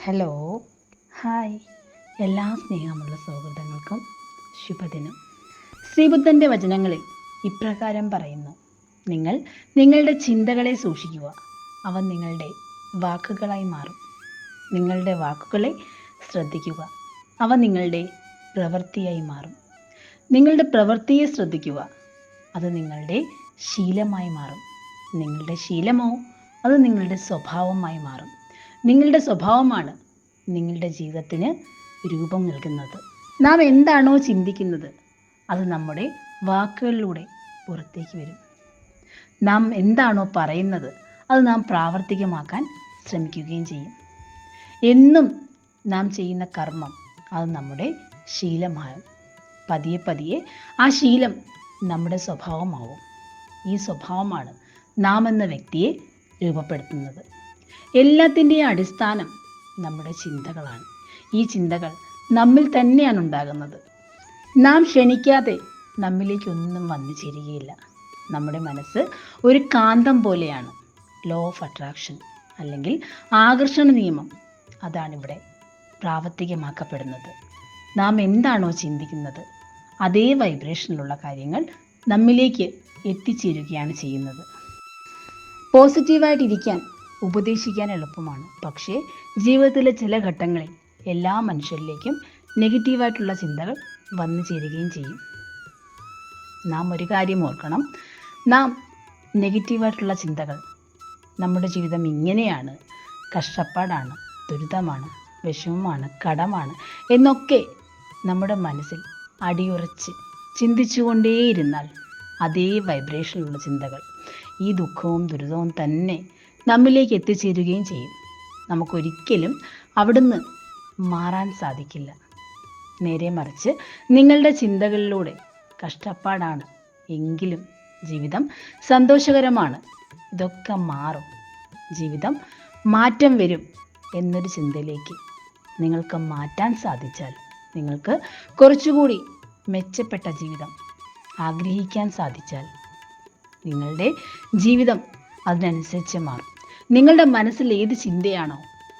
Hello, hi. എല്ലാ സ്നേഹമുള്ള സൗഹൃദങ്ങൾക്കും ശുഭദിനം. ശ്രീബുദ്ധൻ്റെ വചനങ്ങളിൽ ഇപ്രകാരം പറയുന്നു: നിങ്ങൾ നിങ്ങളുടെ ചിന്തകളെ സൂക്ഷിക്കുക, അവ നിങ്ങളുടെ വാക്കുകളായി മാറും. നിങ്ങളുടെ വാക്കുകളെ ശ്രദ്ധിക്കുക, അവ നിങ്ങളുടെ പ്രവൃത്തിയായി മാറും. നിങ്ങളുടെ പ്രവൃത്തിയെ ശ്രദ്ധിക്കുക, അത് നിങ്ങളുടെ ശീലമായി മാറും. നിങ്ങളുടെ ശീലമോ അത് നിങ്ങളുടെ സ്വഭാവമായി മാറും. നിങ്ങളുടെ സ്വഭാവമാണ് നിങ്ങളുടെ ജീവിതത്തിന് രൂപം നൽകുന്നത്. നാം എന്താണോ ചിന്തിക്കുന്നത് അത് നമ്മുടെ വാക്കുകളിലൂടെ പുറത്തേക്ക് വരും. നാം എന്താണോ പറയുന്നത് അത് നാം പ്രാവർത്തികമാക്കാൻ ശ്രമിക്കുകയും ചെയ്യും. എന്നും നാം ചെയ്യുന്ന കർമ്മം അത് നമ്മുടെ ശീലമാകും. പതിയെ പതിയെ ആ ശീലം നമ്മുടെ സ്വഭാവമാവും. ഈ സ്വഭാവമാണ് നാം എന്ന വ്യക്തിയെ രൂപപ്പെടുത്തുന്നത്. എല്ലാത്തിൻ്റെയും അടിസ്ഥാനം നമ്മുടെ ചിന്തകളാണ്. ഈ ചിന്തകൾ നമ്മിൽ തന്നെയാണ് ഉണ്ടാകുന്നത്. നാം ക്ഷണിക്കാതെ നമ്മിലേക്കൊന്നും വന്നു ചേരുകയില്ല. നമ്മുടെ മനസ്സ് ഒരു കാന്തം പോലെയാണ്. ലോ ഓഫ് അട്രാക്ഷൻ അല്ലെങ്കിൽ ആകർഷണ നിയമം അതാണിവിടെ പ്രാവർത്തികമാക്കപ്പെടുന്നത്. നാം എന്താണോ ചിന്തിക്കുന്നത് അതേ വൈബ്രേഷനിലുള്ള കാര്യങ്ങൾ നമ്മിലേക്ക് എത്തിച്ചേരുകയാണ് ചെയ്യുന്നത്. പോസിറ്റീവായിട്ടിരിക്കാൻ ഉപദേശിക്കാൻ എളുപ്പമാണ്. പക്ഷേ ജീവിതത്തിലെ ചില ഘട്ടങ്ങളിൽ എല്ലാ മനുഷ്യരിലേക്കും നെഗറ്റീവായിട്ടുള്ള ചിന്തകൾ വന്നു ചേരുകയും ചെയ്യും. നാം ഒരു കാര്യം ഓർക്കണം, നാം നെഗറ്റീവായിട്ടുള്ള ചിന്തകൾ നമ്മുടെ ജീവിതം ഇങ്ങനെയാണ്, കഷ്ടപ്പാടാണ്, ദുരിതമാണ്, വിഷമമാണ്, കടമാണ് എന്നൊക്കെ നമ്മുടെ മനസ്സിൽ അടിയുറച്ച് ചിന്തിച്ചുകൊണ്ടേയിരുന്നാൽ അതേ വൈബ്രേഷനിലുള്ള ചിന്തകൾ ഈ ദുഃഖവും ദുരിതവും തന്നെ നമ്മിലേക്ക് എത്തിച്ചേരുകയും ചെയ്യും. നമുക്കൊരിക്കലും അവിടുന്ന് മാറാൻ സാധിക്കില്ല. നേരെ മറിച്ച് നിങ്ങളുടെ ചിന്തകളിലൂടെ കഷ്ടപ്പാടാണ് എങ്കിലും ജീവിതം സന്തോഷകരമാണ്, ഇതൊക്കെ മാറും, ജീവിതം മാറ്റം വരും എന്നൊരു ചിന്തയിലേക്ക് നിങ്ങൾക്ക് മാറ്റാൻ സാധിച്ചാൽ നിങ്ങൾക്ക് കുറച്ചുകൂടി മെച്ചപ്പെട്ട ജീവിതം ആഗ്രഹിക്കാൻ സാധിച്ചാൽ നിങ്ങളുടെ ജീവിതം അതിനനുസരിച്ച് മാറും. നിങ്ങളുടെ മനസ്സിൽ ഏത് ചിന്തയാണോ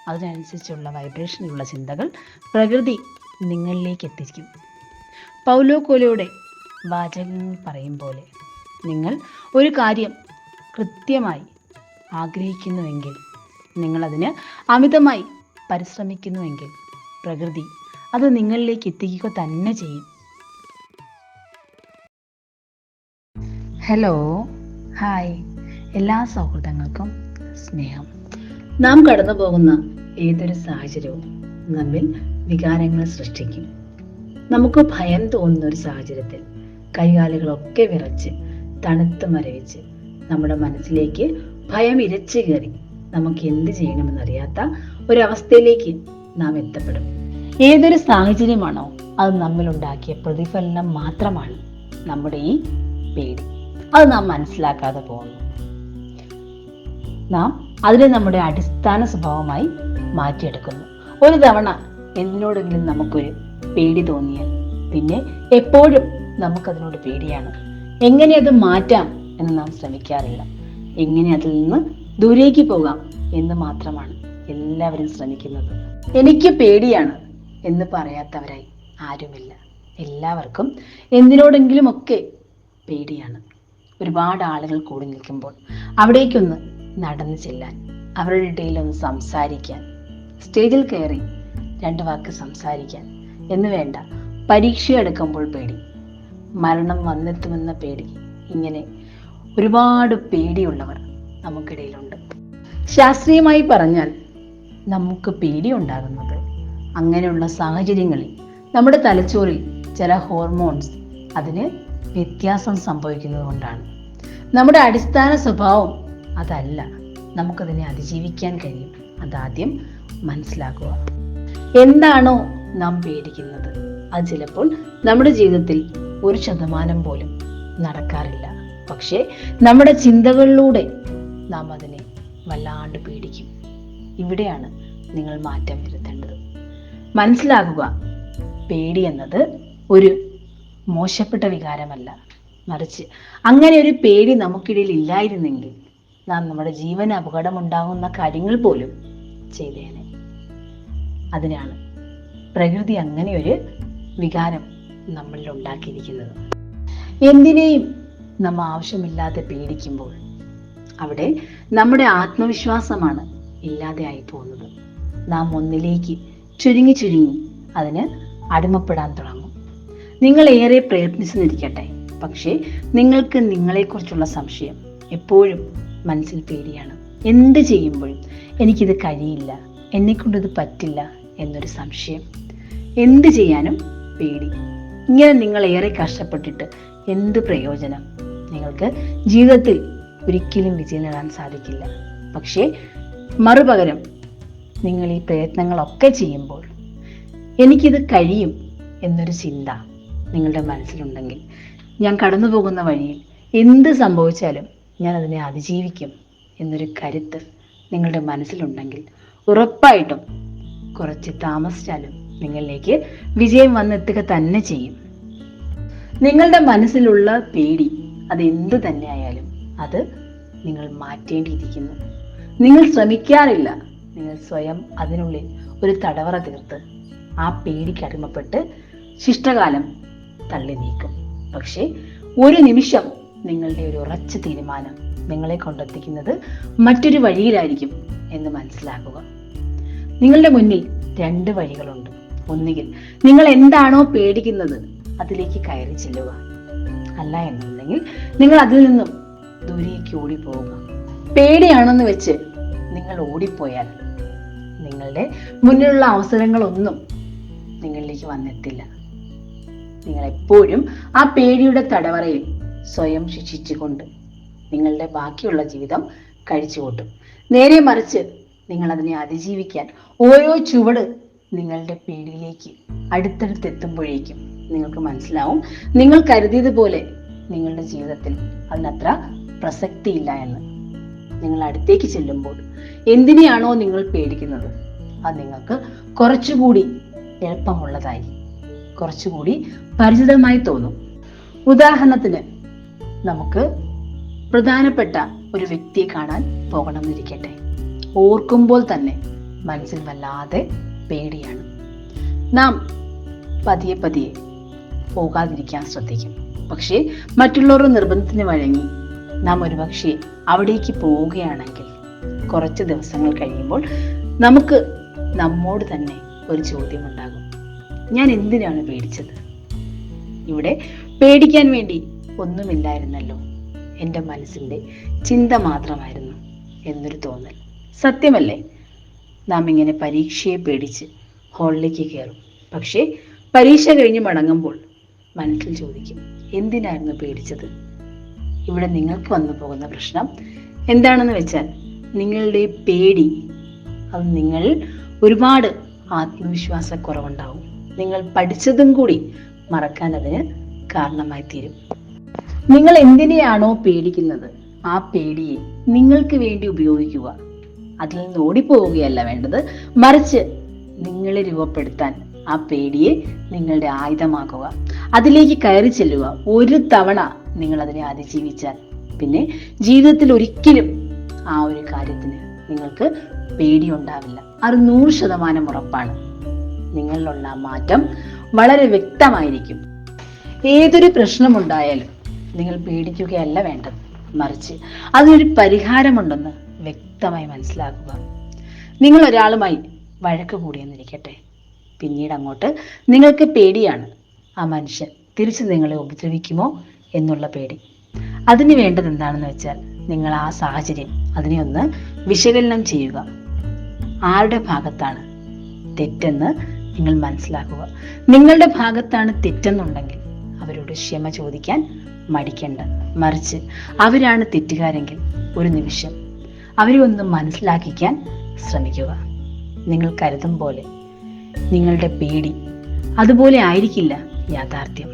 അതിനനുസരിച്ചുള്ള വൈബ്രേഷനിലുള്ള ചിന്തകൾ പ്രകൃതി നിങ്ങളിലേക്ക് എത്തിക്കും. പൗലോ കോലോയുടെ വാചകങ്ങൾ പറയും പോലെ നിങ്ങൾ ഒരു കാര്യം കൃത്യമായി ആഗ്രഹിക്കുന്നുവെങ്കിൽ, നിങ്ങളതിന് അമിതമായി പരിശ്രമിക്കുന്നുവെങ്കിൽ പ്രകൃതി അത് നിങ്ങളിലേക്ക് എത്തിക്കുക തന്നെ ചെയ്യും. Hello, hi. എല്ലാ സൗഹൃദങ്ങൾക്കും സ്നേഹം. നാം കടന്നു പോകുന്ന ഏതൊരു സാഹചര്യവും നമ്മിൽ വികാരങ്ങൾ സൃഷ്ടിക്കും. നമുക്ക് ഭയം തോന്നുന്ന ഒരു സാഹചര്യത്തിൽ കൈകാലുകളൊക്കെ വിറച്ച് തണുത്ത് മരവിച്ച് നമ്മുടെ മനസ്സിലേക്ക് ഭയം ഇരച്ചു കയറി നമുക്ക് എന്ത് ചെയ്യണമെന്നറിയാത്ത ഒരവസ്ഥയിലേക്ക് നാം എത്തപ്പെടും. ഏതൊരു സാഹചര്യമാണോ അത് നമ്മിലുണ്ടാക്കിയ പ്രതിഫലനം മാത്രമാണ് നമ്മുടെ ഈ പേടി. അത് നാം മനസ്സിലാക്കാതെ പോകുന്നു. നാം അതിനെ നമ്മുടെ അടിസ്ഥാന സ്വഭാവമായി മാറ്റിയെടുക്കുന്നു. ഒരു തവണ എന്തിനോടെങ്കിലും നമുക്കൊരു പേടി തോന്നിയാൽ പിന്നെ എപ്പോഴും നമുക്കതിനോട് പേടിയാണ്. എങ്ങനെ അത് മാറ്റാം എന്ന് നാം ശ്രമിക്കാറില്ല. എങ്ങനെ അതിൽ നിന്ന് ദൂരേക്ക് പോകാം എന്ന് മാത്രമാണ് എല്ലാവരും ശ്രമിക്കുന്നത്. എനിക്ക് പേടിയാണ് എന്ന് പറയാത്തവരായി ആരുമില്ല. എല്ലാവർക്കും എന്തിനോടെങ്കിലും ഒക്കെ പേടിയാണ്. ഒരുപാട് ആളുകൾ കൂടി നിൽക്കുമ്പോൾ അവിടേക്കൊന്ന് നടന്നു ചെല്ലാൻ, അവരുടെ ഇടയിൽ ഒന്ന് സംസാരിക്കാൻ, സ്റ്റേജിൽ കയറി 2 വാക്ക് സംസാരിക്കാൻ എന്ന് വേണ്ട, പരീക്ഷ എടുക്കുമ്പോൾ പേടി, മരണം വന്നെത്തുമെന്ന പേടി, ഇങ്ങനെ ഒരുപാട് പേടിയുള്ളവർ നമുക്കിടയിലുണ്ട്. ശാസ്ത്രീയമായി പറഞ്ഞാൽ നമുക്ക് പേടി ഉണ്ടാകുന്നത് അങ്ങനെയുള്ള സാഹചര്യങ്ങളിൽ നമ്മുടെ തലച്ചോറിൽ ചില ഹോർമോൺസ് അതിന് വ്യത്യാസം സംഭവിക്കുന്നത് കൊണ്ടാണ്. നമ്മുടെ അടിസ്ഥാന സ്വഭാവം അതല്ല. നമുക്കതിനെ അതിജീവിക്കാൻ കഴിയും. അതാദ്യം മനസ്സിലാക്കുക. എന്താണോ നാം പേടിക്കുന്നത് അത് ചിലപ്പോൾ നമ്മുടെ ജീവിതത്തിൽ 1% പോലും നടക്കാറില്ല. പക്ഷേ നമ്മുടെ ചിന്തകളിലൂടെ നാം അതിനെ വല്ലാണ്ട് പേടിക്കും. ഇവിടെയാണ് നിങ്ങൾ മാറ്റം വരുത്തേണ്ടത്. മനസ്സിലാക്കുക, പേടി എന്നത് ഒരു മോശപ്പെട്ട വികാരമല്ല. മറിച്ച് അങ്ങനെ ഒരു പേടി നമുക്കിടയിൽ ഇല്ലായിരുന്നെങ്കിൽ നാം നമ്മുടെ ജീവന് അപകടമുണ്ടാകുന്ന കാര്യങ്ങൾ പോലും ചെയ്തേനെ. അതിനാണ് പ്രകൃതി അങ്ങനെ ഒരു വികാരം നമ്മളിൽ ഉണ്ടാക്കിയിരിക്കുന്നത്. എന്തിനേയും നമ്മൾ ആവശ്യമില്ലാതെ പേടിക്കുമ്പോൾ അവിടെ നമ്മുടെ ആത്മവിശ്വാസമാണ് ഇല്ലാതെയായി പോകുന്നത്. നാം ഒന്നിലേക്ക് ചുരുങ്ങി അതിന് അടിമപ്പെടാൻ തുടങ്ങും. നിങ്ങൾ ഏറെ പ്രയത്നിച്ചെന്നിരിക്കട്ടെ, പക്ഷേ നിങ്ങൾക്ക് നിങ്ങളെക്കുറിച്ചുള്ള സംശയം എപ്പോഴും മനസ്സിൽ പേടിയാണ്. എന്ത് ചെയ്യുമ്പോഴും എനിക്കിത് കഴിയില്ല, എന്നെക്കൊണ്ടിത് പറ്റില്ല എന്നൊരു സംശയം. എന്ത് ചെയ്യാനും പേടി. ഇങ്ങനെ നിങ്ങൾ ഏറെ കഷ്ടപ്പെട്ടിട്ട് എന്ത് പ്രയോജനം? നിങ്ങൾക്ക് ജീവിതത്തിൽ ഒരിക്കലും വിജയം നേടാൻ സാധിക്കില്ല. പക്ഷേ മറുപകരം നിങ്ങൾ ഈ പ്രയത്നങ്ങളൊക്കെ ചെയ്യുമ്പോൾ എനിക്കിത് കഴിയും എന്നൊരു ചിന്ത നിങ്ങളുടെ മനസ്സിലുണ്ടെങ്കിൽ, ഞാൻ കടന്നു പോകുന്ന വഴിയിൽ എന്ത് സംഭവിച്ചാലും ഞാൻ അതിനെ അതിജീവിക്കും എന്നൊരു കരുത്ത് നിങ്ങളുടെ മനസ്സിലുണ്ടെങ്കിൽ, ഉറപ്പായിട്ടും കുറച്ച് താമസിച്ചാലും നിങ്ങളിലേക്ക് വിജയം വന്നെത്തുക തന്നെ ചെയ്യും. നിങ്ങളുടെ മനസ്സിലുള്ള പേടി അതെന്ത് തന്നെ ആയാലും അത് നിങ്ങൾ മാറ്റേണ്ടിയിരിക്കുന്നു. നിങ്ങൾ ശ്രമിക്കാറില്ല, നിങ്ങൾ സ്വയം അതിനുള്ളിൽ ഒരു തടവറ തീർത്ത് ആ പേടിക്ക് അടിമപ്പെട്ട് ശിഷ്ടകാലം തള്ളി നീക്കും. പക്ഷേ ഒരു നിമിഷം നിങ്ങളുടെ ഒരു ഉറച്ച തീരുമാനം നിങ്ങളെ കൊണ്ടെത്തിക്കുന്നത് മറ്റൊരു വഴിയിലായിരിക്കും എന്ന് മനസ്സിലാക്കുക. നിങ്ങളുടെ മുന്നിൽ 2 വഴികളുണ്ട്. ഒന്നുകിൽ നിങ്ങൾ എന്താണോ പേടിക്കുന്നത് അതിലേക്ക് കയറി ചെല്ലുക, അല്ല എന്നുണ്ടെങ്കിൽ നിങ്ങൾ അതിൽ നിന്നും ദൂരേക്ക് ഓടിപ്പോവുക. പേടിയാണെന്ന് വെച്ച് നിങ്ങൾ ഓടിപ്പോയാൽ നിങ്ങളുടെ മുന്നിലുള്ള അവസരങ്ങളൊന്നും നിങ്ങളിലേക്ക് വന്നെത്തില്ല. നിങ്ങൾ എപ്പോഴും ആ പേടിയുടെ തടവറയിൽ സ്വയം ശിക്ഷിച്ചുകൊണ്ട് നിങ്ങളുടെ ബാക്കിയുള്ള ജീവിതം കഴിച്ചുകൂട്ടും. നേരെ മറിച്ച് നിങ്ങൾ അതിനെ അതിജീവിക്കാൻ ഓരോ ചുവട് നിങ്ങളുടെ പേടിയിലേക്ക് അടുത്തടുത്തെത്തുമ്പോഴേക്കും നിങ്ങൾക്ക് മനസ്സിലാവും, നിങ്ങൾ കരുതിയതുപോലെ നിങ്ങളുടെ ജീവിതത്തിൽ അതിനത്ര പ്രസക്തിയില്ല എന്ന്. നിങ്ങൾ അടുത്തേക്ക് ചെല്ലുമ്പോൾ എന്തിനെയാണോ നിങ്ങൾ പേടിക്കുന്നത് അത് നിങ്ങൾക്ക് കുറച്ചുകൂടി എളുപ്പമുള്ളതായി, കുറച്ചുകൂടി പരിചിതമായി തോന്നും. ഉദാഹരണത്തിന്, നമുക്ക് പ്രധാനപ്പെട്ട ഒരു വ്യക്തിയെ കാണാൻ പോകണമെന്നിരിക്കട്ടെ. ഓർക്കുമ്പോൾ തന്നെ മനസ്സിൽ വല്ലാതെ പേടിയാണ്. നാം പതിയെ പോകാതിരിക്കാൻ ശ്രദ്ധിക്കും. പക്ഷേ മറ്റുള്ളവരുടെ നിർബന്ധത്തിന് വഴങ്ങി നാം ഒരുപക്ഷെ അവിടേക്ക് പോവുകയാണെങ്കിൽ കുറച്ച് ദിവസങ്ങൾ കഴിയുമ്പോൾ നമുക്ക് നമ്മോട് തന്നെ ഒരു ചോദ്യം ഉണ്ടാകും, ഞാൻ എന്തിനാണ് പേടിച്ചത്? ഇവിടെ പേടിക്കാൻ വേണ്ടി ഒന്നുമില്ലായിരുന്നല്ലോ, എൻ്റെ മനസ്സിൻ്റെ ചിന്ത മാത്രമായിരുന്നു എന്നൊരു തോന്നൽ. സത്യമല്ലേ? നാം ഇങ്ങനെ പരീക്ഷയെ പേടിച്ച് ഹാളിലേക്ക് കയറും. പക്ഷേ പരീക്ഷ കഴിഞ്ഞ് മടങ്ങുമ്പോൾ മനസ്സിൽ ചോദിക്കും, എന്തിനായിരുന്നു പേടിച്ചത്? ഇവിടെ നിങ്ങൾക്ക് വന്നു പോകുന്ന പ്രശ്നം എന്താണെന്ന് വെച്ചാൽ, നിങ്ങളുടെ പേടി അത് നിങ്ങൾ ഒരുപാട് ആത്മവിശ്വാസക്കുറവുണ്ടാവും. നിങ്ങൾ പഠിച്ചതും കൂടി മറക്കാൻ അതിന് കാരണമായി തീരും. നിങ്ങൾ എന്തിനെയാണോ പേടിക്കുന്നത് ആ പേടിയെ നിങ്ങൾക്ക് വേണ്ടി ഉപയോഗിക്കുക. അതിൽ നിന്ന് ഓടിപ്പോവുകയല്ല വേണ്ടത്, മറിച്ച് നിങ്ങളെ രൂപപ്പെടുത്താൻ ആ പേടിയെ നിങ്ങളുടെ ആയുധമാക്കുക. അതിലേക്ക് കയറി ചെല്ലുക. ഒരു തവണ നിങ്ങൾ അതിനെ അതിജീവിച്ചാൽ പിന്നെ ജീവിതത്തിൽ ഒരിക്കലും ആ ഒരു കാര്യത്തിന് നിങ്ങൾക്ക് പേടിയുണ്ടാവില്ല. അത് 100% ഉറപ്പാണ്. നിങ്ങളിലുള്ള മാറ്റം വളരെ വ്യക്തമായിരിക്കും. ഏതൊരു പ്രശ്നമുണ്ടായാലും നിങ്ങൾ പേടിക്കുകയല്ല വേണ്ടത്, മറിച്ച് അതിനൊരു പരിഹാരമുണ്ടെന്ന് വ്യക്തമായി മനസ്സിലാക്കുക. നിങ്ങൾ ഒരാളുമായി വഴക്ക് കൂടിയെന്നിരിക്കട്ടെ. പിന്നീട് അങ്ങോട്ട് നിങ്ങൾക്ക് പേടിയാണ് ആ മനുഷ്യൻ തിരിച്ച് നിങ്ങളെ ഉപദ്രവിക്കുമോ എന്നുള്ള പേടി. അതിന് വേണ്ടത് എന്താണെന്ന് വെച്ചാൽ, നിങ്ങൾ ആ സാഹചര്യം അതിനെ ഒന്ന് വിശകലനം ചെയ്യുക. ആരുടെ ഭാഗത്താണ് തെറ്റെന്ന് നിങ്ങൾ മനസ്സിലാക്കുക. നിങ്ങളുടെ ഭാഗത്താണ് തെറ്റെന്നുണ്ടെങ്കിൽ അവരോട് ക്ഷമ ചോദിക്കാൻ മടിക്കേണ്ട. മറിച്ച് അവരാണ് തെറ്റുകാരെങ്കിൽ ഒരു നിമിഷം അവരെ ഒന്ന് മനസ്സിലാക്കിക്കാൻ ശ്രമിക്കുക. നിങ്ങൾ കരുതും പോലെ നിങ്ങളുടെ പേടി അതുപോലെ ആയിരിക്കില്ല യാഥാർത്ഥ്യം.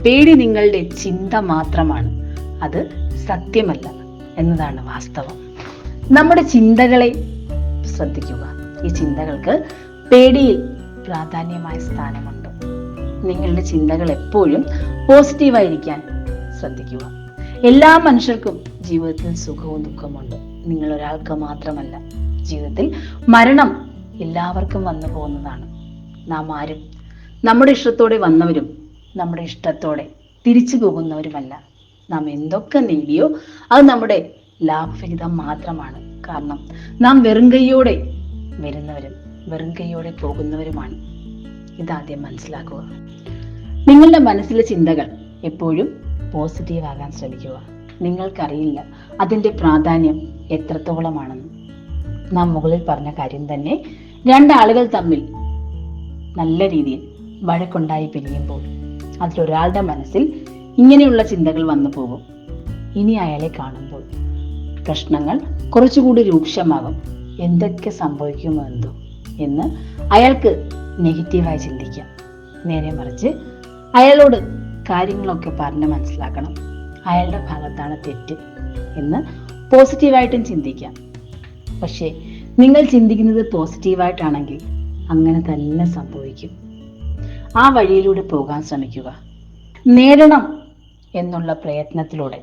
പേടി നിങ്ങളുടെ ചിന്ത മാത്രമാണ്, അത് സത്യമല്ല എന്നതാണ് വാസ്തവം. നമ്മുടെ ചിന്തകളെ ശ്രദ്ധിക്കുക. ഈ ചിന്തകൾക്ക് പേടിയിൽ പ്രാധാന്യമായ സ്ഥാനമുണ്ട്. നിങ്ങളുടെ ചിന്തകൾ എപ്പോഴും പോസിറ്റീവായിരിക്കാൻ ശ്രദ്ധിക്കുക. എല്ലാ മനുഷ്യർക്കും ജീവിതത്തിൽ സുഖവും ദുഃഖമുണ്ട്. നിങ്ങൾ ഒരാൾക്ക് മാത്രമല്ല. ജീവിതത്തിൽ മരണം എല്ലാവർക്കും വന്നു പോകുന്നതാണ്. നാം ആരും നമ്മുടെ ഇഷ്ടത്തോടെ വന്നവരും നമ്മുടെ ഇഷ്ടത്തോടെ തിരിച്ചു പോകുന്നവരുമല്ല. നാം എന്തൊക്കെ നേടിയോ അത് നമ്മുടെ ലാഭവിഹിതം മാത്രമാണ്. കാരണം നാം വെറും കൈയോടെ വരുന്നവരും വെറും കൈയോടെ പോകുന്നവരുമാണ്. ഇതാദ്യം മനസ്സിലാക്കുക. നിങ്ങളുടെ മനസ്സിലെ ചിന്തകൾ എപ്പോഴും പോസിറ്റീവ് ആകാൻ ശ്രമിക്കുക. നിങ്ങൾക്കറിയില്ല അതിൻ്റെ പ്രാധാന്യം എത്രത്തോളമാണെന്ന്. നാം മുകളിൽ പറഞ്ഞ കാര്യം തന്നെ, രണ്ടാളുകൾ തമ്മിൽ നല്ല രീതിയിൽ വഴക്കുണ്ടായി പിരിയുമ്പോൾ അതിലൊരാളുടെ മനസ്സിൽ ഇങ്ങനെയുള്ള ചിന്തകൾ വന്നു പോകും. ഇനി അയാളെ കാണുമ്പോൾ പ്രശ്നങ്ങൾ കുറച്ചുകൂടി രൂക്ഷമാകും. എന്തൊക്കെ സംഭവിക്കുമോ എന്തോ എന്ന് അയാൾക്ക് നെഗറ്റീവായി ചിന്തിക്കാം. നേരെ മറിച്ച് അയാളോട് കാര്യങ്ങളൊക്കെ പറഞ്ഞ് മനസ്സിലാക്കണം. അയാളുടെ ഭാഗത്താണ് തെറ്റ് എന്ന് പോസിറ്റീവായിട്ടും ചിന്തിക്കാം. പക്ഷേ നിങ്ങൾ ചിന്തിക്കുന്നത് പോസിറ്റീവായിട്ടാണെങ്കിൽ അങ്ങനെ തന്നെ സംഭവിക്കും. ആ വഴിയിലൂടെ പോകാൻ ശ്രമിക്കുക. നേടണം എന്നുള്ള പ്രയത്നത്തിലൂടെ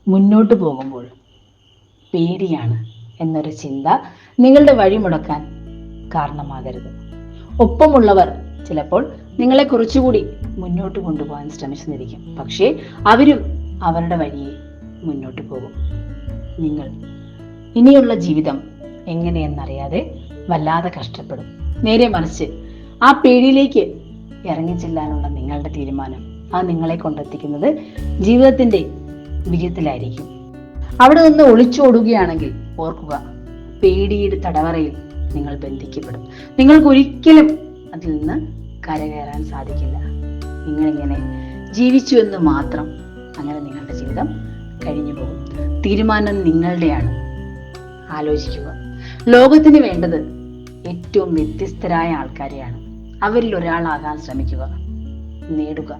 മുന്നോട്ട് പോകുമ്പോൾ പേടിയാണ് എന്നൊരു ചിന്ത നിങ്ങളുടെ വഴി മുടക്കാൻ കാരണമാകരുത്. ഒപ്പമുള്ളവർ ചിലപ്പോൾ നിങ്ങളെ കുറച്ചുകൂടി മുന്നോട്ട് കൊണ്ടുപോകാൻ ശ്രമിച്ചെന്നിരിക്കും. പക്ഷേ അവരും അവരുടെ വഴിയെ മുന്നോട്ട് പോകും. നിങ്ങൾ ഇനിയുള്ള ജീവിതം എങ്ങനെയെന്നറിയാതെ വല്ലാതെ കഷ്ടപ്പെടും. നേരെ മറിച്ച് ആ പേടിയിലേക്ക് ഇറങ്ങിച്ചെല്ലാനുള്ള നിങ്ങളുടെ തീരുമാനം അത് നിങ്ങളെ കൊണ്ടെത്തിക്കുന്നത് ജീവിതത്തിന്റെ വിജയത്തിലായിരിക്കും. അവിടെ നിന്ന് ഒളിച്ചോടുകയാണെങ്കിൽ ഓർക്കുക, പേടിയുടെ തടവറയിൽ നിങ്ങൾ ബന്ധിക്കപ്പെടും. നിങ്ങൾക്ക് ഒരിക്കലും അതിൽ നിന്ന് കരകയറാൻ സാധിക്കില്ല. നിങ്ങളിങ്ങനെ ജീവിച്ചു എന്ന് മാത്രം അങ്ങനെ നിങ്ങളുടെ ജീവിതം കഴിഞ്ഞു പോകും. തീരുമാനം നിങ്ങളുടെയാണ്. ആലോചിക്കുക. ലോകത്തിന് വേണ്ടത് ഏറ്റവും വ്യത്യസ്തരായ ആൾക്കാരെയാണ്. അവരിൽ ഒരാളാകാൻ ശ്രമിക്കുക. നേടുക.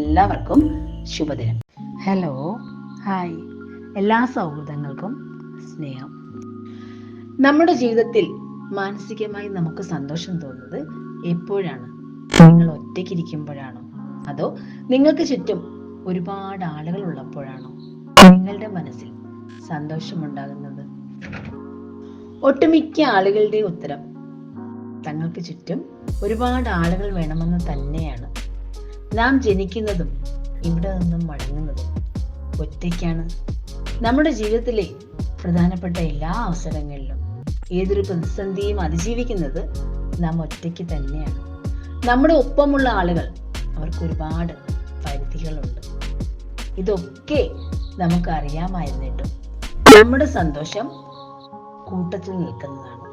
എല്ലാവർക്കും ശുഭദിനം. Hello, hi. എല്ലാ സൗഹൃദങ്ങൾക്കും സ്നേഹം. നമ്മുടെ ജീവിതത്തിൽ മാനസികമായി നമുക്ക് സന്തോഷം തോന്നുന്നത് എപ്പോഴാണ്? നിങ്ങൾ ഒറ്റയ്ക്കിരിക്കുമ്പോഴാണോ? അതോ നിങ്ങൾക്ക് ചുറ്റും ഒരുപാട് ആളുകൾ ഉള്ളപ്പോഴാണോ നിങ്ങളുടെ മനസ്സിൽ സന്തോഷമുണ്ടാകുന്നത്? ഒട്ടുമിക്ക ആളുകളുടെ ഉത്തരം തങ്ങൾക്ക് ചുറ്റും ഒരുപാട് ആളുകൾ വേണമെന്ന് തന്നെയാണ്. നാം ജനിക്കുന്നതും ഇവിടെ നിന്നും മടങ്ങുന്നതും ഒറ്റയ്ക്കാണ്. നമ്മുടെ ജീവിതത്തിലെ പ്രധാനപ്പെട്ട എല്ലാ അവസരങ്ങളിലും ഏതൊരു പ്രതിസന്ധിയും അതിജീവിക്കുന്നത് നാം ഒറ്റയ്ക്ക് തന്നെയാണ്. നമ്മുടെ ഒപ്പമുള്ള ആളുകൾ അവർക്ക് ഒരുപാട് പരിധികളുണ്ട്. ഇതൊക്കെ നമുക്ക് അറിയാമായിരുന്നിട്ടും നമ്മുടെ സന്തോഷം കൂട്ടത്തിൽ നിൽക്കുന്നതാണ്.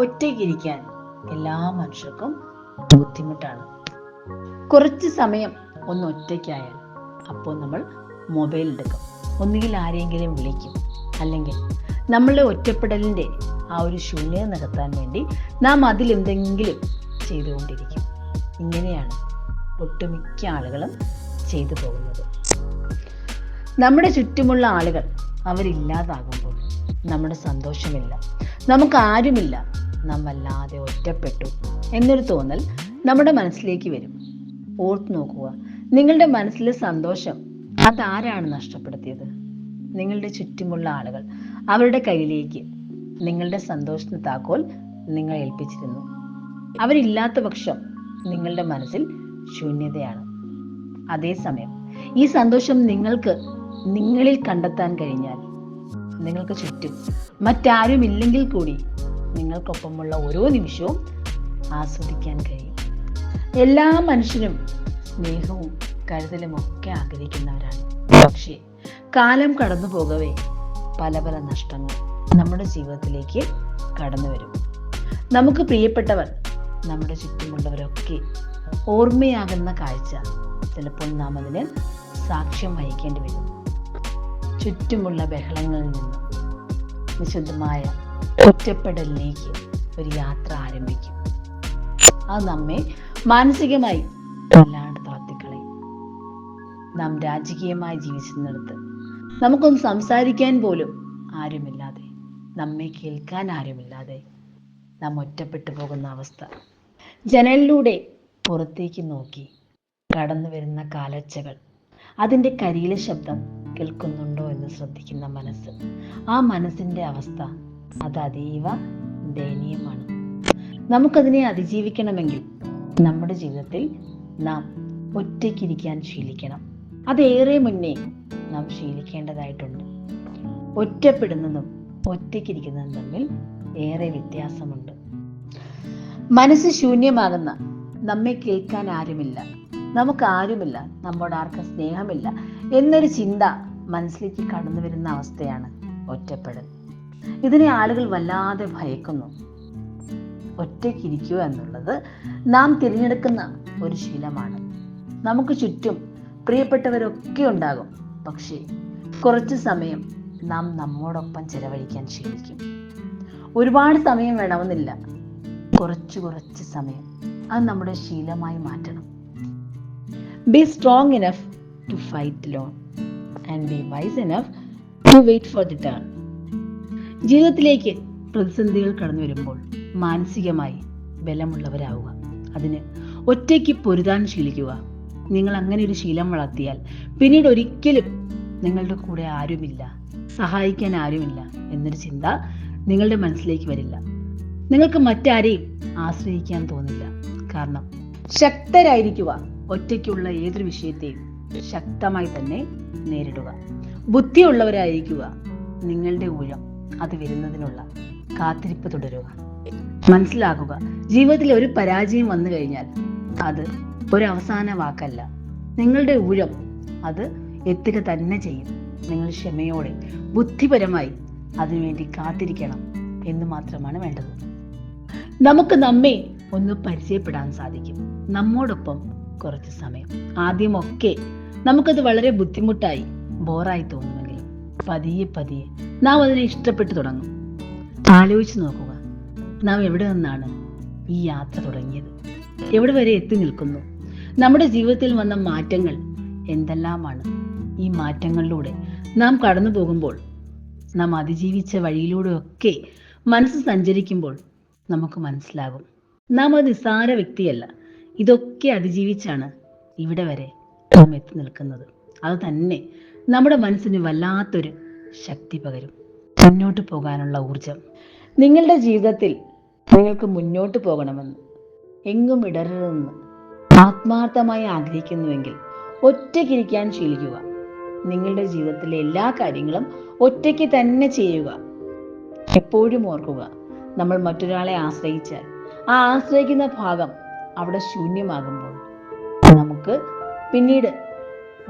ഒറ്റയ്ക്കിരിക്കാൻ എല്ലാ മനുഷ്യർക്കും ബുദ്ധിമുട്ടാണ്. കുറച്ച് സമയം ഒന്ന് ഒറ്റയ്ക്കായാൽ അപ്പോൾ നമ്മൾ മൊബൈൽ എടുക്കും, ഒന്നുകിൽ ആരെങ്കിലും വിളിക്കും, അല്ലെങ്കിൽ നമ്മളുടെ ഒറ്റപ്പെടലിന്റെ ആ ഒരു ശൂന്യത നികത്താൻ വേണ്ടി നാം അതിലെന്തെങ്കിലും ചെയ്തുകൊണ്ടിരിക്കും. ഇങ്ങനെയാണ് ഒട്ടുമിക്ക ആളുകളും ചെയ്തു പോകുന്നത്. നമ്മുടെ ചുറ്റുമുള്ള ആളുകൾ അവരില്ലാതാകുമ്പോൾ നമ്മുടെ സന്തോഷമില്ല, നമുക്ക് ആരുമില്ല, നാം വല്ലാതെ ഒറ്റപ്പെട്ടു എന്നൊരു തോന്നൽ നമ്മുടെ മനസ്സിലേക്ക് വരും. ഓർത്തു നോക്കുക, നിങ്ങളുടെ മനസ്സിലെ സന്തോഷം അതാരാണ് നഷ്ടപ്പെടുത്തിയത്? നിങ്ങളുടെ ചുറ്റുമുള്ള ആളുകൾ. അവരുടെ കയ്യിലേക്ക് നിങ്ങളുടെ സന്തോഷത്തിന് താക്കോൽ നിങ്ങൾ ഏൽപ്പിച്ചിരുന്നു. അവരില്ലാത്ത പക്ഷം നിങ്ങളുടെ മനസ്സിൽ ശൂന്യതയാണ്. അതേസമയം ഈ സന്തോഷം നിങ്ങൾക്ക് നിങ്ങളിൽ കണ്ടെത്താൻ കഴിഞ്ഞാൽ നിങ്ങൾക്ക് ചുറ്റും മറ്റാരുമില്ലെങ്കിൽ കൂടി നിങ്ങൾക്കൊപ്പമുള്ള ഓരോ നിമിഷവും ആസ്വദിക്കാൻ കഴിയും. എല്ലാ മനുഷ്യരും സ്നേഹവും കരുതലും ഒക്കെ ആഗ്രഹിക്കുന്നവരാണ്. പക്ഷേ കാലം കടന്നു പോകവേ പല പല നഷ്ടങ്ങൾ നമ്മുടെ ജീവിതത്തിലേക്ക് കടന്നു വരും. നമുക്ക് പ്രിയപ്പെട്ടവർ, നമ്മുടെ ചുറ്റുമുള്ളവരൊക്കെ ഓർമ്മയാകുന്ന കാഴ്ച ചിലപ്പോൾ നാം അതിന് സാക്ഷ്യം വഹിക്കേണ്ടി വരും. ചുറ്റുമുള്ള ബഹളങ്ങളിൽ നിന്ന് നിശബ്ദമായ ഒറ്റപ്പെടലിലേക്ക് ഒരു യാത്ര ആരംഭിക്കും. അത് നമ്മെ മാനസികമായി വല്ലാണ്ട് തളർത്തിക്കളയും. നാം രാജകീയമായി ജീവിച്ചിരുന്നിടത്ത് നമുക്കൊന്ന് സംസാരിക്കാൻ പോലും ആരുമില്ലാതെ, നമ്മെ കേൾക്കാൻ ആരുമില്ലാതെ നാം ഒറ്റപ്പെട്ടു പോകുന്ന അവസ്ഥ. ജനലിലൂടെ പുറത്തേക്ക് നോക്കി കടന്നു വരുന്ന കാലൊച്ചകൾ, അതിൻ്റെ കരിയില ശബ്ദം കേൾക്കുന്നുണ്ടോ എന്ന് ശ്രദ്ധിക്കുന്ന മനസ്സ്. ആ മനസ്സിൻ്റെ അവസ്ഥ അത് അതീവ ദയനീയമാണ്. നമുക്കതിനെ അതിജീവിക്കണമെങ്കിൽ നമ്മുടെ ജീവിതത്തിൽ നാം ഒറ്റയ്ക്കിരിക്കാൻ ശീലിക്കണം. അതേറെ മുന്നേ നാം ശീലിക്കേണ്ടതായിട്ടുണ്ട്. ഒറ്റപ്പെടുന്നതും ഒറ്റയ്ക്കിരിക്കുന്നതും തമ്മിൽ ഏറെ വ്യത്യാസമുണ്ട്. മനസ്സ് ശൂന്യമാകുന്ന, നമ്മെ കേൾക്കാൻ ആരുമില്ല, നമുക്ക് ആരുമില്ല, നമ്മോട് ആർക്കും സ്നേഹമില്ല എന്നൊരു ചിന്ത മനസ്സിലേക്ക് കടന്നു വരുന്ന അവസ്ഥയാണ് ഒറ്റപ്പെടൽ. ഇതിനെ ആളുകൾ വല്ലാതെ ഭയക്കുന്നു. ഒറ്റയ്ക്കിരിക്കുക എന്നുള്ളത് നാം തിരഞ്ഞെടുക്കുന്ന ഒരു ശീലമാണ്. നമുക്ക് ചുറ്റും പ്രിയപ്പെട്ടവരൊക്കെ ഉണ്ടാകും. പക്ഷേ കുറച്ച് സമയം നാം നമ്മോടൊപ്പം ചെലവഴിക്കാൻ ശീലിക്കും. ഒരുപാട് സമയം വേണമെന്നില്ല, കുറച്ച് സമയം. അത് നമ്മുടെ ശീലമായി മാറ്റണം. Be strong enough to fight alone and be wise enough to wait for the turn. ജീവിതത്തിലേക്ക് പ്രതിസന്ധികൾ കടന്നു വരുമ്പോൾ മാനസികമായി ബലമുള്ളവരാവുക. അതിന് ഒറ്റയ്ക്ക് പൊരുതാൻ ശീലിക്കുക. നിങ്ങൾ അങ്ങനെ ഒരു ശീലം വളർത്തിയാൽ പിന്നീട് ഒരിക്കലും നിങ്ങളുടെ കൂടെ ആരുമില്ല, സഹായിക്കാൻ ആരുമില്ല എന്നൊരു ചിന്ത നിങ്ങളുടെ മനസ്സിലേക്ക് വരില്ല. നിങ്ങൾക്ക് മറ്റാരെയും ആശ്രയിക്കാൻ തോന്നില്ല. കാരണം ശക്തരായിരിക്കുക. ഒറ്റയ്ക്കുള്ള ഏതൊരു വിഷയത്തെയും ശക്തമായി തന്നെ നേരിടുക. ബുദ്ധിയുള്ളവരായിരിക്കുക. നിങ്ങളുടെ ഊഴം അത് വരുന്നതിനുള്ള കാത്തിരിപ്പ് തുടരുക. മനസ്സിലാക്കുക, ജീവിതത്തിൽ ഒരു പരാജയം വന്നു കഴിഞ്ഞാൽ അത് ഒരു അവസാന വാക്കല്ല. നിങ്ങളുടെ ഊഴം അത് എത്തുക തന്നെ ചെയ്യും. നിങ്ങൾ ക്ഷമയോടെ ബുദ്ധിപരമായി അതിനുവേണ്ടി കാത്തിരിക്കണം എന്ന് മാത്രമാണ് വേണ്ടത്. നമുക്ക് നമ്മെ ഒന്ന് പരിചയപ്പെടാൻ സാധിക്കും. നമ്മോടൊപ്പം കുറച്ച് സമയം. ആദ്യമൊക്കെ നമുക്കത് വളരെ ബുദ്ധിമുട്ടായി, ബോറായി തോന്നുമെങ്കിലും പതിയെ നാം അതിനെ ഇഷ്ടപ്പെട്ടു തുടങ്ങും. ആലോചിച്ച് നോക്കുക, നാം എവിടെ നിന്നാണ് ഈ യാത്ര തുടങ്ങിയത്, എവിടെ വരെ എത്തി നിൽക്കുന്നു, നമ്മുടെ ജീവിതത്തിൽ വന്ന മാറ്റങ്ങൾ എന്തെല്ലാമാണ്. ഈ മാറ്റങ്ങളിലൂടെ നാം കടന്നു പോകുമ്പോൾ, നാം അതിജീവിച്ച വഴിയിലൂടെയൊക്കെ മനസ്സ് സഞ്ചരിക്കുമ്പോൾ നമുക്ക് മനസ്സിലാകും നാം ഒരു നിസ്സാര വ്യക്തിയല്ല. ഇതൊക്കെ അതിജീവിച്ചാണ് ഇവിടെ വരെ നാം എത്തി നിൽക്കുന്നത്. അത് തന്നെ നമ്മുടെ മനസ്സിന് വല്ലാത്തൊരു ശക്തി പകരും, മുന്നോട്ട് പോകാനുള്ള ഊർജം. നിങ്ങളുടെ ജീവിതത്തിൽ നിങ്ങൾക്ക് മുന്നോട്ട് പോകണമെന്ന്, എങ്ങും ഇടരുതെന്ന് ആത്മാർത്ഥമായി ആഗ്രഹിക്കുന്നുവെങ്കിൽ ഒറ്റയ്ക്കിരിക്കാൻ ശീലിക്കുക. നിങ്ങളുടെ ജീവിതത്തിലെ എല്ലാ കാര്യങ്ങളും ഒറ്റയ്ക്ക് തന്നെ ചെയ്യുക. എപ്പോഴും ഓർക്കുക, നമ്മൾ മറ്റൊരാളെ ആശ്രയിച്ചാൽ ആ ആശ്രയിക്കുന്ന ഭാഗം അവിടെ ശൂന്യമാകുമ്പോൾ നമുക്ക് പിന്നീട്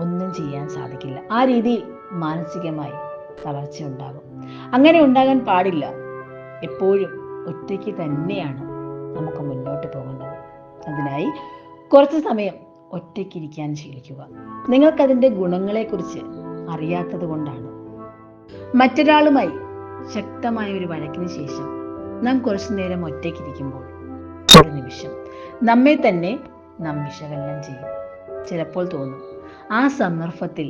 ഒന്നും ചെയ്യാൻ സാധിക്കില്ല. ആ രീതിയിൽ മാനസികമായി തളർച്ച ഉണ്ടാകും. അങ്ങനെ ഉണ്ടാകാൻ പാടില്ല. എപ്പോഴും ഒറ്റയ്ക്ക് തന്നെയാണ് നമുക്ക് മുന്നോട്ട് പോകേണ്ടത്. അതിനായി കുറച്ച് സമയം ഒറ്റയ്ക്കിരിക്കാൻ ശീലിക്കുക. നിങ്ങൾക്കതിൻ്റെ ഗുണങ്ങളെക്കുറിച്ച് അറിയാത്തത് കൊണ്ടാണ്. മറ്റൊരാളുമായി ശക്തമായ ഒരു വഴക്കിന് ശേഷം നാം കുറച്ചു നേരം ഒറ്റയ്ക്കിരിക്കുമ്പോൾ ഒരു നിമിഷം നമ്മെ തന്നെ നാം വിശകലനം ചെയ്യും. ചിലപ്പോൾ തോന്നും, ആ സന്ദർഭത്തിൽ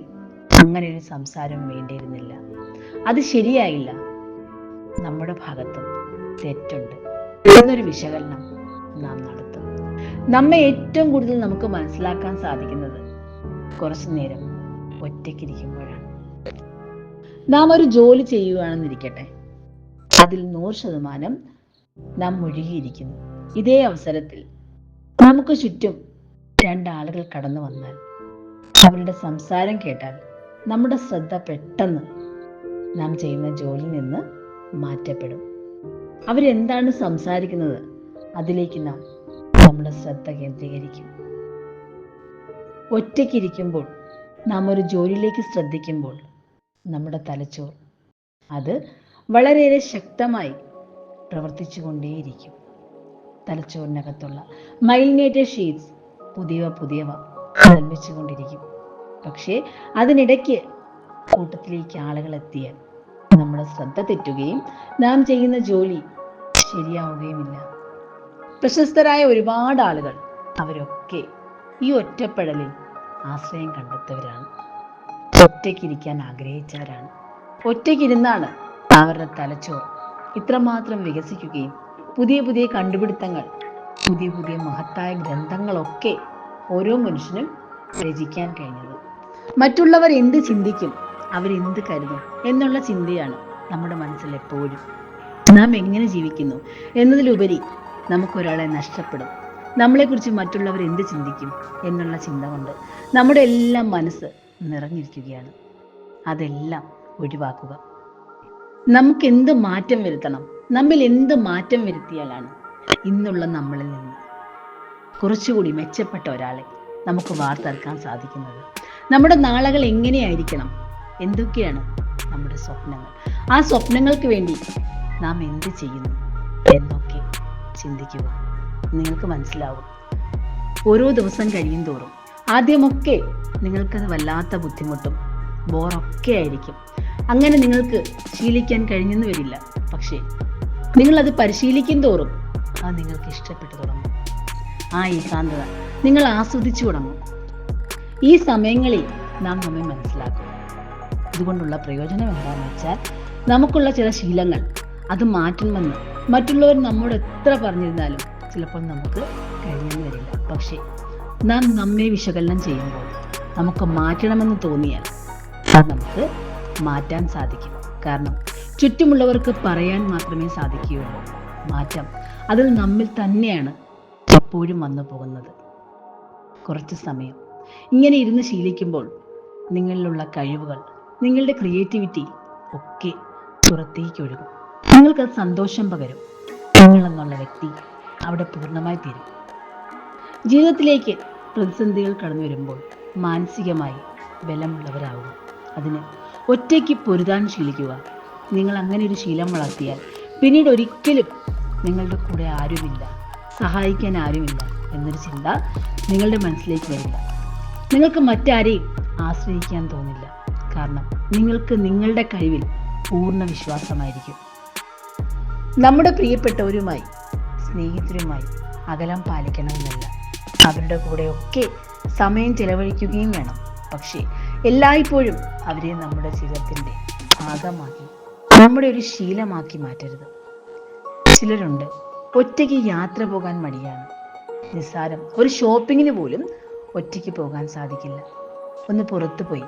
അങ്ങനെ ഒരു സംസാരം വേണ്ടിയിരുന്നില്ല, അത് ശരിയായില്ല, നമ്മുടെ ഭാഗത്തും തെറ്റുണ്ട് എന്നൊരു വിശകലനം നാം നടത്തും. നമ്മെ ഏറ്റവും കൂടുതൽ നമുക്ക് മനസ്സിലാക്കാൻ സാധിക്കുന്നത് കുറച്ചു നേരം ഒറ്റയ്ക്കിരിക്കുമ്പോഴാണ്. നാം ഒരു ജോലി ചെയ്യുകയാണെന്നിരിക്കട്ടെ, അതിൽ 100% നാം മുഴുകിയിരിക്കുന്നു. ഇതേ അവസരത്തിൽ നമുക്ക് ചുറ്റും 2 ആളുകൾ കടന്നു വന്നാൽ അവരുടെ സംസാരം കേട്ടാൽ നമ്മുടെ ശ്രദ്ധ പെട്ടെന്ന് നാം ചെയ്യുന്ന ജോലിയിൽ നിന്ന് മാറ്റപ്പെടും. അവരെന്താണ് സംസാരിക്കുന്നത് അതിലേക്ക് നാം നമ്മുടെ ശ്രദ്ധ കേന്ദ്രീകരിക്കും. ഒറ്റയ്ക്കിരിക്കുമ്പോൾ നാം ഒരു ജോലിയിലേക്ക് ശ്രദ്ധിക്കുമ്പോൾ നമ്മുടെ തലച്ചോർ അത് വളരെയേറെ ശക്തമായി പ്രവർത്തിച്ചു കൊണ്ടേയിരിക്കും. തലച്ചോറിനകത്തുള്ള മൈലിനേറ്റഡ് ഷീറ്റ്സ് പുതിയവ നിർമ്മിച്ചുകൊണ്ടിരിക്കും. പക്ഷേ അതിനിടയ്ക്ക് കൂട്ടത്തിലേക്ക് ആളുകൾ എത്തിയാൽ നമ്മുടെ ശ്രദ്ധ തെറ്റുകയും നാം ചെയ്യുന്ന ജോലി ശരിയാവുകയുമില്ല. പ്രശസ്തരായ ഒരുപാട് ആളുകൾ അവരൊക്കെ ഈ ഒറ്റപ്പെടലിൽ ആശ്രയം കണ്ടെത്തിയവരാണ്. ഒറ്റയ്ക്കിരിക്കാൻ ആഗ്രഹിച്ചവരാണ്. ഒറ്റയ്ക്കിരുന്നാണ് അവരുടെ തലച്ചോർ ഇത്രമാത്രം വികസിക്കുകയും പുതിയ കണ്ടുപിടുത്തങ്ങൾ, പുതിയ മഹത്തായ ഗ്രന്ഥങ്ങളൊക്കെ ഓരോ മനുഷ്യനും രചിക്കാൻ കഴിഞ്ഞത്. മറ്റുള്ളവർ എന്ത് ചിന്തിക്കും, അവരെന്ത് കരുതും എന്നുള്ള ചിന്തയാണ് നമ്മുടെ മനസ്സിൽ എപ്പോഴും. നാം എങ്ങനെ ജീവിക്കുന്നു എന്നതിലുപരി നമുക്കൊരാളെ നഷ്ടപ്പെടും, നമ്മളെക്കുറിച്ച് മറ്റുള്ളവർ എന്ത് ചിന്തിക്കും എന്നുള്ള ചിന്ത കൊണ്ട് നമ്മുടെ എല്ലാം മനസ്സ് നിറഞ്ഞിരിക്കുകയാണ്. അതെല്ലാം ഒഴിവാക്കുക. നമുക്ക് എന്ത് മാറ്റം വരുത്തണം, നമ്മിൽ എന്ത് മാറ്റം വരുത്തിയാലാണ് ഇന്നുള്ള നമ്മളിൽ നിന്ന് കുറച്ചുകൂടി മെച്ചപ്പെട്ട ഒരാളെ നമുക്ക് വാർത്തെടുക്കാൻ സാധിക്കുന്നത്? നമ്മുടെ നാളുകൾ എങ്ങനെയായിരിക്കണം, എന്തൊക്കെയാണ് നമ്മുടെ സ്വപ്നങ്ങൾ, ആ സ്വപ്നങ്ങൾക്ക് വേണ്ടി നാം എന്ത് ചെയ്യുന്നു എന്നൊക്കെ ചിന്തിക്കുക. നിങ്ങൾക്ക് മനസ്സിലാവും, ഓരോ ദിവസം കഴിയും തോറും ആദ്യമൊക്കെ നിങ്ങൾക്കത് വല്ലാത്ത ബുദ്ധിമുട്ടും ബോറൊക്കെ ആയിരിക്കും. അങ്ങനെ നിങ്ങൾക്ക് ശീലിക്കാൻ കഴിഞ്ഞെന്ന് വരില്ല. പക്ഷേ നിങ്ങളത് പരിശീലിക്കും തോറും അത് നിങ്ങൾക്ക് ഇഷ്ടപ്പെട്ടു തുടങ്ങും. ആ ഏകാന്തത നിങ്ങൾ ആസ്വദിച്ചു തുടങ്ങും. ഈ സമയങ്ങളിൽ നാം നമ്മെ മനസ്സിലാക്കും. ഇതുകൊണ്ടുള്ള പ്രയോജനം എന്താണെന്ന് വെച്ചാൽ, നമുക്കുള്ള ചില ശീലങ്ങൾ അത് മാറ്റണമെന്ന് മറ്റുള്ളവർ നമ്മോട് എത്ര പറഞ്ഞിരുന്നാലും ചിലപ്പോൾ നമുക്ക് കഴിഞ്ഞെന്ന് വരില്ല. പക്ഷേ നാം നമ്മെ വിശകലനം ചെയ്യുമ്പോൾ നമുക്ക് മാറ്റണമെന്ന് തോന്നിയാൽ അത് നമുക്ക് മാറ്റാൻ സാധിക്കും. കാരണം ചുറ്റുമുള്ളവർക്ക് പറയാൻ മാത്രമേ സാധിക്കുകയുള്ളൂ. മാറ്റം അതിൽ നമ്മിൽ തന്നെയാണ് എപ്പോഴും വന്നു പോകുന്നത്. കുറച്ച് സമയം ഇങ്ങനെ ഇരുന്ന് ശീലിക്കുമ്പോൾ നിങ്ങളിലുള്ള കഴിവുകൾ, നിങ്ങളുടെ ക്രിയേറ്റിവിറ്റി ഒക്കെ പുറത്തേക്ക് ഒഴുകും. നിങ്ങൾക്കത് സന്തോഷം പകരും. നിങ്ങളെന്നുള്ള വ്യക്തി അവിടെ പൂർണ്ണമായി തീരും. ജീവിതത്തിലേക്ക് പ്രതിസന്ധികൾ കടന്നു വരുമ്പോൾ മാനസികമായി ബലമുള്ളവരാകുക. അതിന് ഒറ്റയ്ക്ക് പൊരുതാൻ ശീലിക്കുക. നിങ്ങൾ അങ്ങനെ ഒരു ശീലം വളർത്തിയാൽ പിന്നീട് ഒരിക്കലും നിങ്ങളുടെ കൂടെ ആരുമില്ല, സഹായിക്കാൻ ആരുമില്ല എന്നൊരു ചിന്ത നിങ്ങളുടെ മനസ്സിലേക്ക് വരില്ല. നിങ്ങൾക്ക് മറ്റാരെയും ആശ്രയിക്കാൻ തോന്നില്ല. കാരണം നിങ്ങൾക്ക് നിങ്ങളുടെ കഴിവിൽ പൂർണ്ണ വിശ്വാസമായിരിക്കും. നമ്മുടെ പ്രിയപ്പെട്ടവരുമായി, സ്നേഹിതരുമായി അകലം പാലിക്കണമെന്നല്ല, അവരുടെ കൂടെയൊക്കെ സമയം ചെലവഴിക്കുകയും വേണം. പക്ഷേ എല്ലായ്പ്പോഴും അവരെ നമ്മുടെ ജീവിതത്തിൻ്റെ ഭാഗമാക്കി, നമ്മുടെ ഒരു ശീലമാക്കി മാറ്റരുത്. ചിലരുണ്ട്, ഒറ്റയ്ക്ക് യാത്ര പോകാൻ മടിയാണ്. നിസ്സാരം ഒരു ഷോപ്പിങ്ങിന് പോലും ഒറ്റയ്ക്ക് പോകാൻ സാധിക്കില്ല. ഒന്ന് പുറത്തു പോയി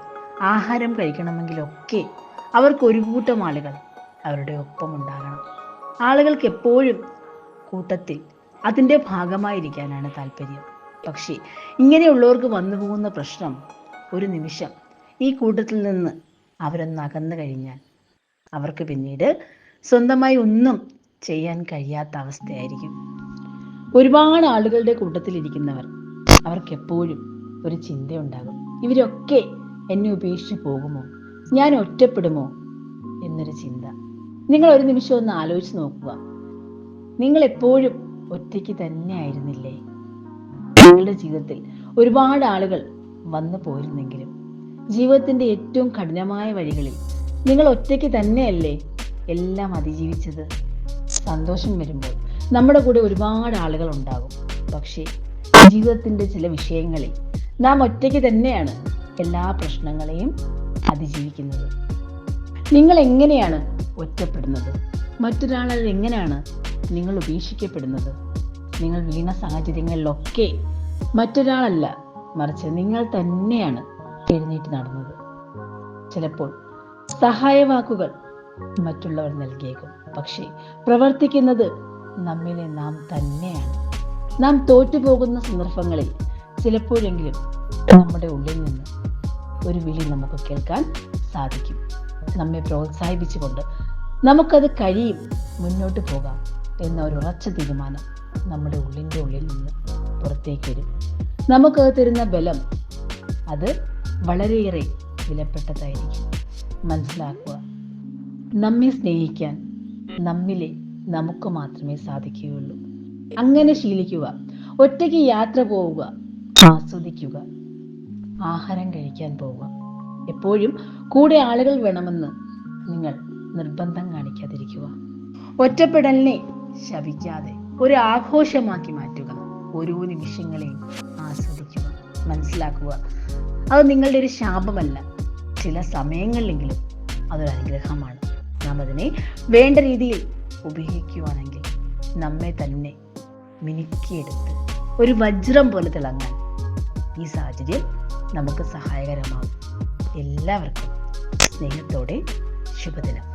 ആഹാരം കഴിക്കണമെങ്കിലൊക്കെ അവർക്ക് ഒരു കൂട്ടം ആളുകൾ അവരുടെ ഒപ്പം ഉണ്ടാകണം. ആളുകൾക്ക് എപ്പോഴും കൂട്ടത്തിൽ അതിൻ്റെ ഭാഗമായിരിക്കാനാണ് താല്പര്യം. പക്ഷേ ഇങ്ങനെയുള്ളവർക്ക് വന്നു പോകുന്ന പ്രശ്നം, ഒരു നിമിഷം ഈ കൂട്ടത്തിൽ നിന്ന് അവരൊന്ന് അകന്നു കഴിഞ്ഞാൽ അവർക്ക് പിന്നീട് സ്വന്തമായി ഒന്നും ചെയ്യാൻ കഴിയാത്ത അവസ്ഥയായിരിക്കും. ഒരുപാട് ആളുകളുടെ കൂട്ടത്തിലിരിക്കുന്നവർ, അവർക്ക് എപ്പോഴും ഒരു ചിന്തയുണ്ടാകും, ഇവരൊക്കെ എന്നെ ഉപേക്ഷിച്ച് പോകുമോ, ഞാൻ ഒറ്റപ്പെടുമോ എന്നൊരു ചിന്ത. നിങ്ങൾ ഒരു നിമിഷം ഒന്ന് ആലോചിച്ച് നോക്കുക. നിങ്ങൾ എപ്പോഴും ഒറ്റയ്ക്ക് തന്നെ ആയിരുന്നില്ലേ? നിങ്ങളുടെ ജീവിതത്തിൽ ഒരുപാട് ആളുകൾ വന്നു പോയിരുന്നെങ്കിലും ജീവിതത്തിന്റെ ഏറ്റവും കഠിനമായ വഴികളിൽ നിങ്ങൾ ഒറ്റയ്ക്ക് തന്നെയല്ലേ എല്ലാം അതിജീവിച്ചത്? സന്തോഷം വരുമ്പോൾ നമ്മുടെ കൂടെ ഒരുപാട് ആളുകൾ ഉണ്ടാകും. പക്ഷേ ജീവിതത്തിന്റെ ചില വിഷയങ്ങളിൽ നാം ഒറ്റയ്ക്ക് തന്നെയാണ് എല്ലാ പ്രശ്നങ്ങളെയും അതിജീവിക്കുന്നത്. നിങ്ങൾ എങ്ങനെയാണ് ഒറ്റപ്പെടുന്നത്? മറ്റൊരാളിൽ എങ്ങനെയാണ് നിങ്ങൾ ഉപേക്ഷിക്കപ്പെടുന്നത്? നിങ്ങൾ വീണ സാഹചര്യങ്ങളിലൊക്കെ മറ്റൊരാളല്ല, മറിച്ച് നിങ്ങൾ തന്നെയാണ് എഴുന്നേറ്റ് നടന്നത്. ചിലപ്പോൾ സഹായവാക്കുകൾ മറ്റുള്ളവർ നൽകിയേക്കും, പക്ഷേ പ്രവർത്തിക്കുന്നത് നമ്മിലെ നാം തന്നെയാണ്. നാം തോറ്റുപോകുന്ന സന്ദർഭങ്ങളിൽ ചിലപ്പോഴെങ്കിലും നമ്മുടെ ഉള്ളിൽ നിന്ന് ഒരു വിളി നമുക്ക് കേൾക്കാൻ സാധിക്കും. നമ്മെ പ്രോത്സാഹിപ്പിച്ചുകൊണ്ട് നമുക്കത് കഴിയും, മുന്നോട്ട് പോകാം എന്ന ഒരു ഉറച്ച തീരുമാനം നമ്മുടെ ഉള്ളിൻ്റെ ഉള്ളിൽ നിന്ന് പുറത്തേക്ക് വരും. നമുക്കത് തരുന്ന ബലം അത് വളരെയേറെ വിലപ്പെട്ടതായിരിക്കും. മനസ്സിലാക്കുക, നമ്മെ സ്നേഹിക്കാൻ നമ്മിലെ നമുക്ക് മാത്രമേ സാധിക്കുകയുള്ളൂ. അങ്ങനെ ശീലിക്കുക. ഒറ്റയ്ക്ക് യാത്ര പോവുക, ആസ്വദിക്കുക, ആഹാരം കഴിക്കാൻ പോവുക. എപ്പോഴും കൂടെ ആളുകൾ വേണമെന്ന് നിങ്ങൾ നിർബന്ധം കാണിക്കാതിരിക്കുക. ഒറ്റപ്പെടലിനെ ശപിക്കാതെ ഒരു ആഘോഷമാക്കി മാറ്റുക. ഓരോ നിമിഷങ്ങളെയും ആസ്വദിക്കുക. മനസ്സിലാക്കുക, അത് നിങ്ങളുടെ ഒരു ശാപമല്ല, ചില സമയങ്ങളിലെങ്കിലും അതൊരു അനുഗ്രഹമാണ്. നാം അതിനെ വേണ്ട രീതിയിൽ ഉപയോഗിക്കുകയാണെങ്കിൽ നമ്മെ തന്നെ മിനുക്കിയെടുത്ത് ഒരു വജ്രം പോലെ തിളങ്ങാൻ ഈ സാഹചര്യം നമുക്ക് സഹായകരമാകും. എല്ലാവർക്കും സ്നേഹത്തോടെ ശുഭദിനം.